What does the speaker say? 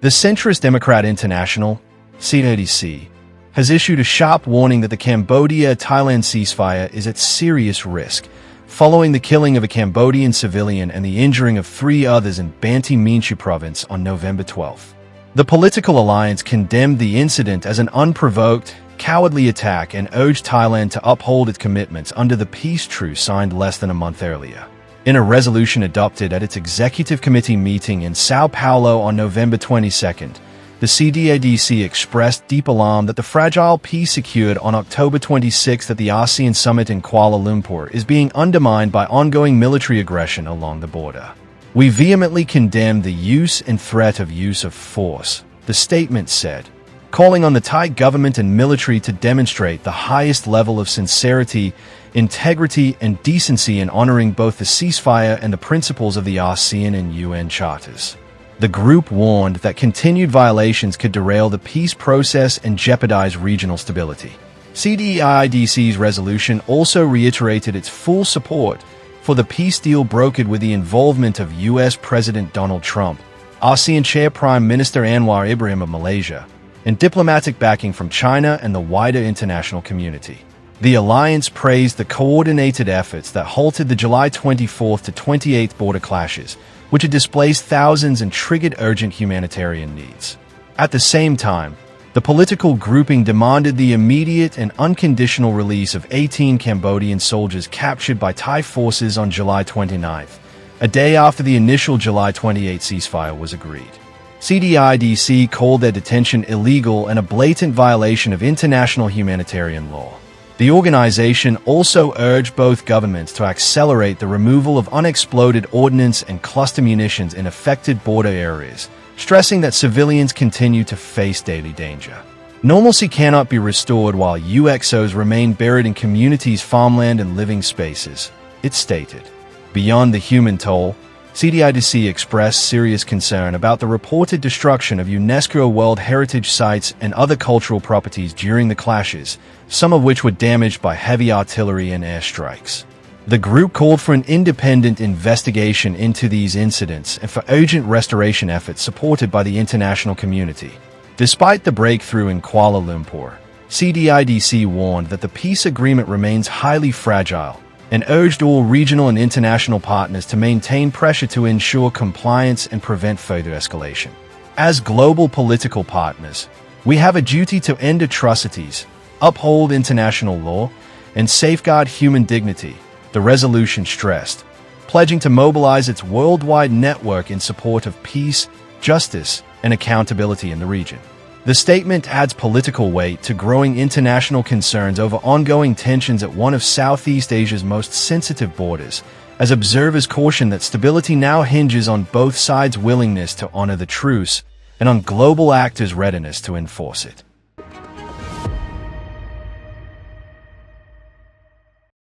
The Centrist Democrat International, CDI-IDC, has issued a sharp warning that the Cambodia-Thailand ceasefire is at serious risk, following the killing of a Cambodian civilian and the injuring of 3 others in Banteay Meanchey province on November 12. The political alliance condemned the incident as an unprovoked, cowardly attack and urged Thailand to uphold its commitments under the peace truce signed less than a month earlier. In a resolution adopted at its executive committee meeting in Sao Paulo on November 22, the CDI-IDC expressed deep alarm that the fragile peace secured on October 26 at the ASEAN summit in Kuala Lumpur is being undermined by ongoing military aggression along the border. We vehemently condemn the use and threat of use of force, the statement said, calling on the Thai government and military to demonstrate the highest level of sincerity, integrity, and decency in honoring both the ceasefire and the principles of the ASEAN and UN charters. The group warned that continued violations could derail the peace process and jeopardize regional stability. CDI-IDC's resolution also reiterated its full support for the peace deal brokered with the involvement of U.S. President Donald Trump, ASEAN Chair Prime Minister Anwar Ibrahim of Malaysia, and diplomatic backing from China and the wider international community. The alliance praised the coordinated efforts that halted the July 24 to 28 border clashes, which had displaced thousands and triggered urgent humanitarian needs. At the same time, the political grouping demanded the immediate and unconditional release of 18 Cambodian soldiers captured by Thai forces on July 29, a day after the initial July 28 ceasefire was agreed. CDI-IDC called their detention illegal and a blatant violation of international humanitarian law. The organization also urged both governments to accelerate the removal of unexploded ordnance and cluster munitions in affected border areas, stressing that civilians continue to face daily danger. Normalcy cannot be restored while UXOs remain buried in communities' farmland and living spaces, it stated. Beyond the human toll, CDI-IDC expressed serious concern about the reported destruction of UNESCO World Heritage sites and other cultural properties during the clashes, some of which were damaged by heavy artillery and airstrikes. The group called for an independent investigation into these incidents and for urgent restoration efforts supported by the international community. Despite the breakthrough in Kuala Lumpur, CDI-IDC warned that the peace agreement remains highly fragile and urged all regional and international partners to maintain pressure to ensure compliance and prevent further escalation. As global political partners, we have a duty to end atrocities, uphold international law, and safeguard human dignity, the resolution stressed, pledging to mobilize its worldwide network in support of peace, justice, and accountability in the region. The statement adds political weight to growing international concerns over ongoing tensions at one of Southeast Asia's most sensitive borders, as observers caution that stability now hinges on both sides' willingness to honor the truce and on global actors' readiness to enforce it.